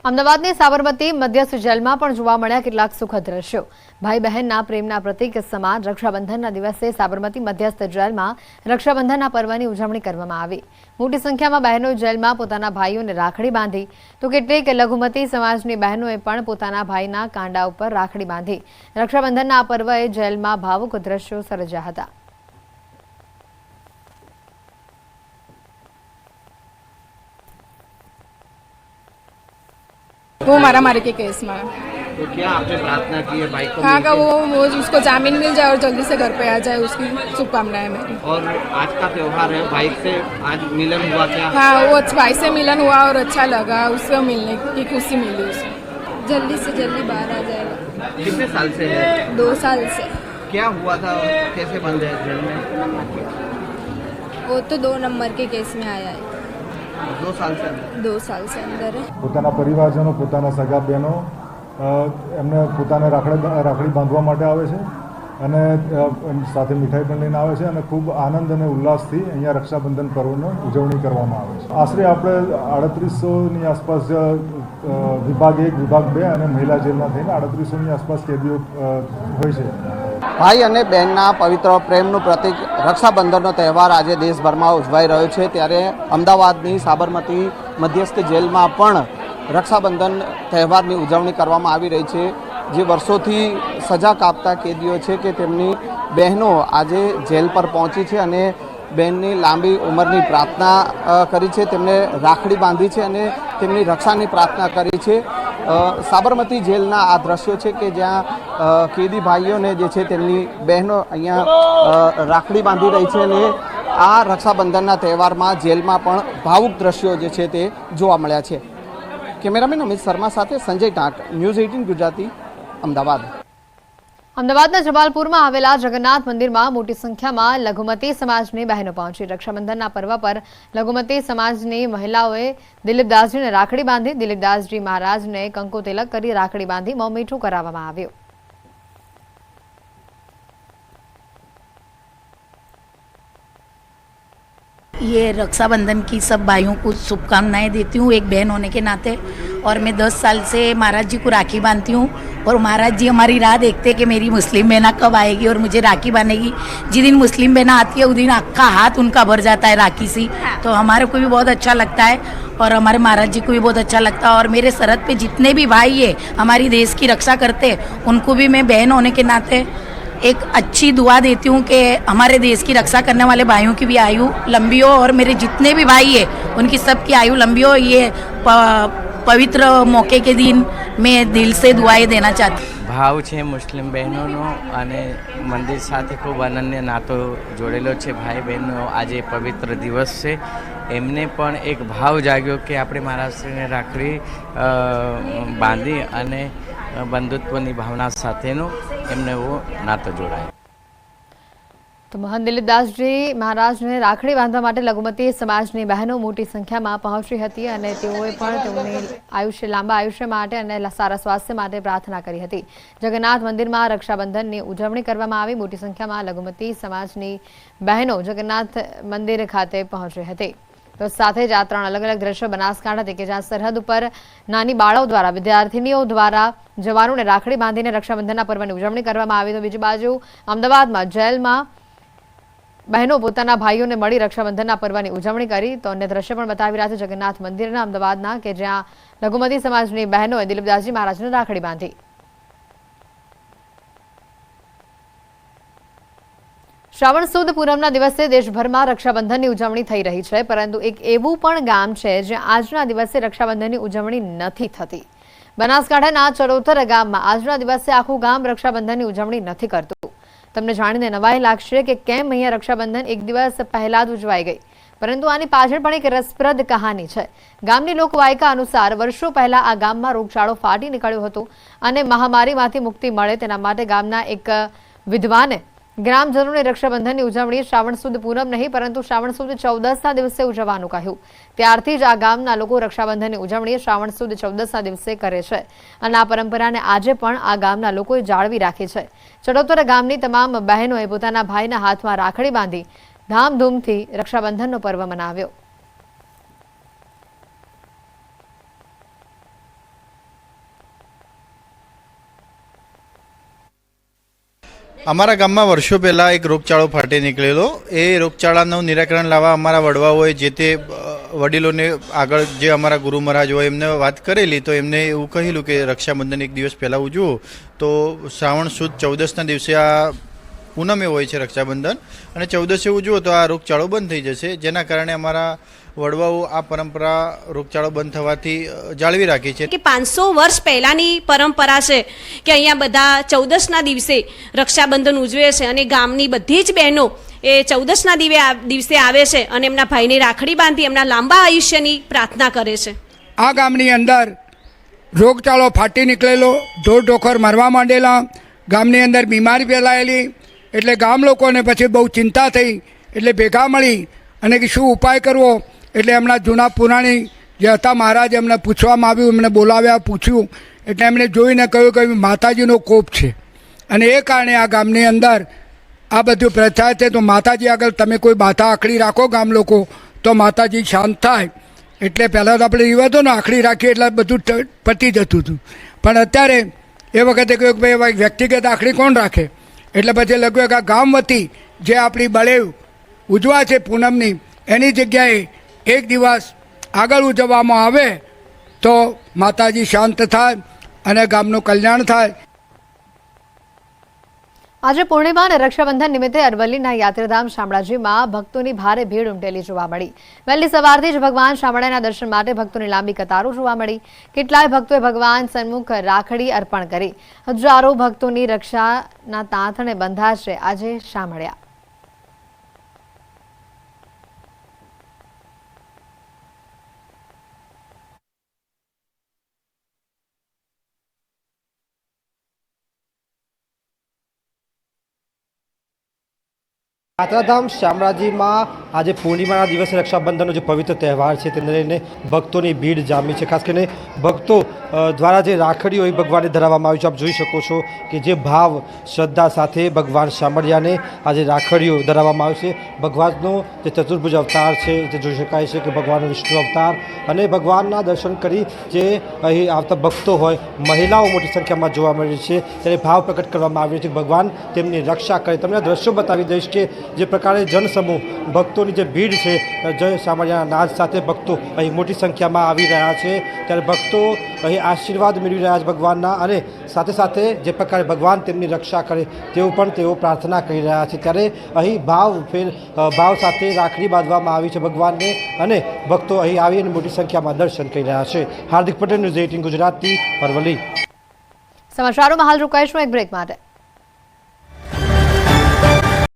અમદાવાદની સાબરમતી મધ્યસ્થ જેલમાં પણ જોવા મળ્યા કેટલાક સુખદ દ્રશ્યો। ભાઈ બહેનના પ્રેમના પ્રતીક સમાન રક્ષાબંધનના દિવસે સાબરમતી મધ્યસ્થ જેલમાં રક્ષાબંધનના પર્વની ઉજવણી કરવામાં આવી। મોટી સંખ્યામાં બહેનો જેલમાં પોતાના ભાઈઓને રાખડી બાંધી તો કેટલીક લઘુમતી સમાજની બહેનોએ પણ પોતાના ભાઈના કાંડા ઉપર રાખડી બાંધી। રક્ષાબંધનના આ પર્વએ જેલમાં ભાવુક દ્રશ્યો સર્જ્યા હતા। वो मारामारी के केस में। तो क्या आपने प्रार्थना की है भाई को? हाँ का वो उसको जामीन मिल जाए और जल्दी से घर पे आ जाए, उसकी शुभकामनाएं मेरी। और आज का त्योहार है, भाई से आज मिलन हुआ क्या? हाँ, वो भाई से मिलन हुआ और अच्छा लगा, उससे मिलने की खुशी मिली उसे। जल्दी से जल्दी बाहर आ जाएगा। कितने साल से है? 2 साल से। क्या हुआ था, कैसे बंद है जेल में? वो तो 2 नंबर के केस में आया है। 2 साल से? 2 साल से अंदर है। પોતાના પરિવારજનો, પોતાના સગા બહેનો એમને પોતાને રાખડી બાંધવા માટે આવે છે અને સાથે મીઠાઈ પણ લઈને આવે છે અને ખૂબ આનંદ અને ઉલ્લાસથી અહીંયા રક્ષાબંધન પર્વની ઉજવણી કરવામાં આવે છે। આશરે આપણે 3800ની આસપાસ વિભાગ 1, વિભાગ 2 અને મહિલા જેલમાં થઈને 3800ની આસપાસ કેદીઓ હોય છે। ભાઈ અને બહેનના પવિત્ર પ્રેમનું પ્રતીક રક્ષાબંધનનો તહેવાર આજે દેશભરમાં ઉજવાઈ રહ્યો છે, ત્યારે અમદાવાદની સાબરમતી મધ્યસ્થ જેલમાં પણ રક્ષાબંધન તહેવારની ઉજવણી કરવામાં આવી રહી છે। જે વર્ષોથી સજા કાપતા કેદીઓ છે કે તેમની બહેનો આજે જેલ પર પહોંચી છે અને બહેનની લાંબી ઉંમરની પ્રાર્થના કરી છે, તેમને રાખડી બાંધી છે અને તેમની રક્ષાની પ્રાર્થના કરી છે। સાબરમતી જેલના આ દ્રશ્યો છે કે જ્યાં કેદી ભાઈઓને જે છે તેમની બહેનો અહીંયા રાખડી બાંધી રહી છે અને આ રક્ષાબંધનના તહેવારમાં જેલમાં પણ ભાવુક દ્રશ્યો જે છે તે જોવા મળ્યા છે। કેમેરામેન અમિત શર્મા સાથે સંજય ટાંક, ન્યૂઝ 18 ગુજરાતી, અમદાવાદ। અમદાવાદના જમાલપુરમાં આવેલા જગન્નાથ મંદિરમાં મોટી સંખ્યામાં લઘુમતી સમાજની બહેનો પહોંચી। રક્ષાબંધનના પર્વ પર લઘુમતી સમાજની મહિલાઓએ દિલીપદાસજીને રાખડી બાંધી। દિલીપદાસજી મહારાજને કંકુ તિલક કરી રાખડી બાંધી મોં મીઠું કરાવવામાં આવ્યું। ये रक्षाबंधन की सब भाइयों को शुभकामनाएं देती हूँ एक बहन होने के नाते। और मैं 10 साल से महाराज जी को राखी बांधती हूँ और महाराज जी हमारी राह देखते कि मेरी मुस्लिम बहना कब आएगी और मुझे राखी बांधेगी। जिस दिन मुस्लिम बहना आती है उस दिन आपका हाथ उनका भर जाता है राखी से, तो हमारे को भी बहुत अच्छा लगता है और हमारे महाराज जी को भी बहुत अच्छा लगता है। और मेरे सरहद पे जितने भी भाई है हमारी देश की रक्षा करते हैं, उनको भी मैं बहन होने के नाते एक अच्छी दुआ देती हूँ कि हमारे देश की रक्षा करने वाले भाइयों की भी आयु लंबी हो और मेरे जितने भी भाई है उनकी सबकी आयु लंबी हो। ये पवित्र मौके के दिन मैं दिल से दुआएं देना चाहती हूँ। ભાવ છે મુસ્લિમ બહેનોનો અને મંદિર સાથે ખૂબ અનન્ય નાતો જોડેલો છે। ભાઈ બહેનનો આજે પવિત્ર દિવસ છે, એમને પણ એક ભાવ જાગ્યો કે આપણે મહારાષ્ટ્રને રાખડી બાંધી અને બંધુત્વની ભાવના સાથેનો એમને એવો નાતો જોડાય। તો મહંત દિલીપદાસજી મહારાજને રાખડી બાંધવા માટે લઘુમતી સમાજની બહેનો મોટી સંખ્યામાં પહોંચી હતી અને તેઓએ પણ તેમની લાંબા આયુષ્ય માટે અને સારા સ્વાસ્થ્ય માટે પ્રાર્થના કરી હતી। જગન્નાથ મંદિરમાં રક્ષાબંધનની ઉજવણી કરવામાં આવી। મોટી સંખ્યામાં લઘુમતી સમાજની બહેનો જગન્નાથ મંદિર ખાતે પહોંચી હતી। તો સાથે જ આ 3 અલગ અલગ દ્રશ્યો બનાસકાંઠાથી કે જ્યાં સરહદ ઉપર નાની બાળાઓ દ્વારા વિદ્યાર્થીનીઓ દ્વારા જવાનોને રાખડી બાંધીને રક્ષાબંધનના પર્વની ઉજવણી કરવામાં આવી। તો બીજી બાજુ અમદાવાદમાં જેલમાં બહેનો પોતાના ભાઈઓને મળી રક્ષાબંધનના પર્વની ઉજવણી કરી। તો અન્ય દ્રશ્ય પણ બતાવી રહ્યા છે જગન્નાથ મંદિરના અમદાવાદના કે જ્યાં લઘુમતી સમાજની બહેનોએ દિલીપદાસજી મહારાજને રાખડી બાંધી। શ્રાવણ સુદ પૂનમના દિવસે દેશભરમાં રક્ષાબંધનની ઉજવણી થઈ રહી છે, પરંતુ એક એવું પણ ગામ છે જ્યાં આજના દિવસે રક્ષાબંધનની ઉજવણી નથી થતી। બનાસકાંઠાના ચરોતર ગામમાં આજના દિવસે આખું ગામ રક્ષાબંધનની ઉજવણી નથી કરતું। તમને જાણીને નવાઈ લાગશે કે કેમ અહીંયા રક્ષાબંધન એક દિવસ પહેલા જ ઉજવાઈ ગઈ, પરંતુ આની પાછળ પણ એક રસપ્રદ કહાની છે। ગામની લોકવાયકા અનુસાર વર્ષો પહેલા આ ગામમાં રોગચાળો ફાટી નીકળ્યો હતો અને મહામારીમાંથી મુક્તિ મળે તેના માટે ગામના એક વિદ્વાને ગ્રામજનોને રક્ષાબંધનની ઉજવણી શ્રાવણ સુદ પૂનમ નહીં પરંતુ શ્રાવણ સુદ 14ના દિવસે ઉજવવાનું કહ્યું। ત્યારથી જ આ ગામના લોકો રક્ષાબંધનની ઉજવણી શ્રાવણ સુદ 14ના દિવસે કરે છે અને આ પરંપરાને આજે પણ આ ગામના લોકોએ જાળવી રાખી છે। ચડોતર ગામની તમામ બહેનોએ પોતાના ભાઈના હાથમાં રાખડી બાંધી ધામધૂમથી રક્ષાબંધનનો પર્વ મનાવ્યો। અમારા ગામમાં વર્ષો પહેલાં એક રોગચાળો ફાટી નીકળેલો. એ રોગચાળાનું નિરાકરણ લાવવા અમારા વડવાઓએ જે તે વડીલોને આગળ જે અમારા ગુરુ મહારાજ હોય એમને વાત કરેલી, તો એમને એવું કહેલું કે રક્ષાબંધન એક દિવસ પહેલાં ઉજવો. તો શ્રાવણ સુદ 14ના દિવસે આ પૂનમે હોય છે રક્ષાબંધન, અને 14એ ઉજવો તો આ રોગચાળો બંધ થઈ જશે. જેના કારણે અમારા વડવાઓ આ પરંપરા રોગચાળો બંધ થવાથી જાળવી રાખી છે. કે 500 વર્ષ પહેલાંની પરંપરા છે કે અહીંયા બધા 14ના દિવસે રક્ષાબંધન ઉજવે છે અને ગામની બધી જ બહેનો એ 14ના દિવસે આવે છે અને એમના ભાઈને રાખડી બાંધી એમના લાંબા આયુષ્યની પ્રાર્થના કરે છે. આ ગામની અંદર રોગચાળો ફાટી નીકળેલો, ઢોર ઢોખર મરવા માંડેલા, ગામની અંદર બીમારી ફેલાયેલી, એટલે ગામ લોકોને પછી બહુ ચિંતા થઈ. એટલે ભેગા મળી અને કે શું ઉપાય કરવો, એટલે એમના જૂના પુરાણી જે હતા મહારાજ એમને પૂછવામાં આવ્યું, એમને બોલાવ્યા, પૂછ્યું, એટલે એમણે જોઈને કહ્યું કે માતાજીનો કોપ છે અને એ કારણે આ ગામની અંદર આ બધું પ્રથા છે. તો માતાજી આગળ તમે કોઈ બાધા આખડી રાખો ગામ લોકો, તો માતાજી શાંત થાય. એટલે પહેલાં તો આપણે રિવાજો ને આખડી રાખીએ એટલે બધું પતી જતું હતું, પણ અત્યારે એ વખતે કહ્યું કે ભાઈ વ્યક્તિગત આખડી કોણ રાખે, એટલે પછી લખ્યું કે આ ગામ વતી જે આપણી બળેવ ઉજવા છે પૂનમની, એની જગ્યાએ એક દિવસ આગળ ઉજવવામાં આવે તો માતાજી શાંત થાય અને ગામનું કલ્યાણ થાય. આજે પૂર્ણિમા અને રક્ષાબંધન નિમિત્તે અરવલ્લીના યાત્રાધામ શામળાજીમાં ભક્તોની ભારે ભીડ ઉમટેલી જોવા મળી. વહેલી સવારથી જ ભગવાન શામળાના દર્શન માટે ભક્તોની લાંબી કતારો જોવા મળી. કેટલાય ભક્તોએ ભગવાન સન્મુખ રાખડી અર્પણ કરી. હજારો ભક્તોની રક્ષાના તાંતણે બંધાશે આજે શામળિયા. યાત્રાધામ શામળાજીમાં આજે પૂર્ણિમાના દિવસે રક્ષાબંધનનો જે પવિત્ર તહેવાર છે તેને લઈને ભક્તોની ભીડ જામી છે. ખાસ કરીને ભક્તો દ્વારા જે રાખડીઓ એ ભગવાનને ધરાવવામાં આવી છે. આપ જોઈ શકો છો કે જે ભાવ શ્રદ્ધા સાથે ભગવાન શામળિયાને આજે રાખડીઓ ધરાવવામાં આવે છે. ભગવાનનો જે ચતુર્ભુજ અવતાર છે જે જોઈ શકાય છે કે ભગવાનનો વિષ્ણુ અવતાર, અને ભગવાનના દર્શન કરી જે અહીં આવતા ભક્તો હોય, મહિલાઓ મોટી સંખ્યામાં જોવા મળી છે, ત્યારે ભાવ પ્રકટ કરવામાં આવ્યો છે કે ભગવાન તેમની રક્ષા કરે. તમને દ્રશ્યો બતાવી દઈશ કે જે પ્રકારે જનસમૂહ ભક્તોની જે ભીડ છે, જય શામળિયાના નાદ સાથે ભક્તો અહીં મોટી સંખ્યામાં આવી રહ્યા છે. ત્યારે ભક્તો અહીં આશીર્વાદ મેળવી રહ્યા છે ભગવાનના, અને સાથે સાથે જે પ્રકારે ભગવાન તેમની રક્ષા કરે તેવું પણ તેઓ પ્રાર્થના કરી રહ્યા છે. ત્યારે અહીં ભાવ સાથે રાખડી બાંધવામાં આવી છે ભગવાનને, અને ભક્તો અહીં આવીને મોટી સંખ્યામાં દર્શન કરી રહ્યા છે. હાર્દિક પટેલ, ન્યૂઝ 18 ગુજરાતી, અરવલ્લી. સમાચારોમાં હાલ રોકાઈશું એક બ્રેક માટે.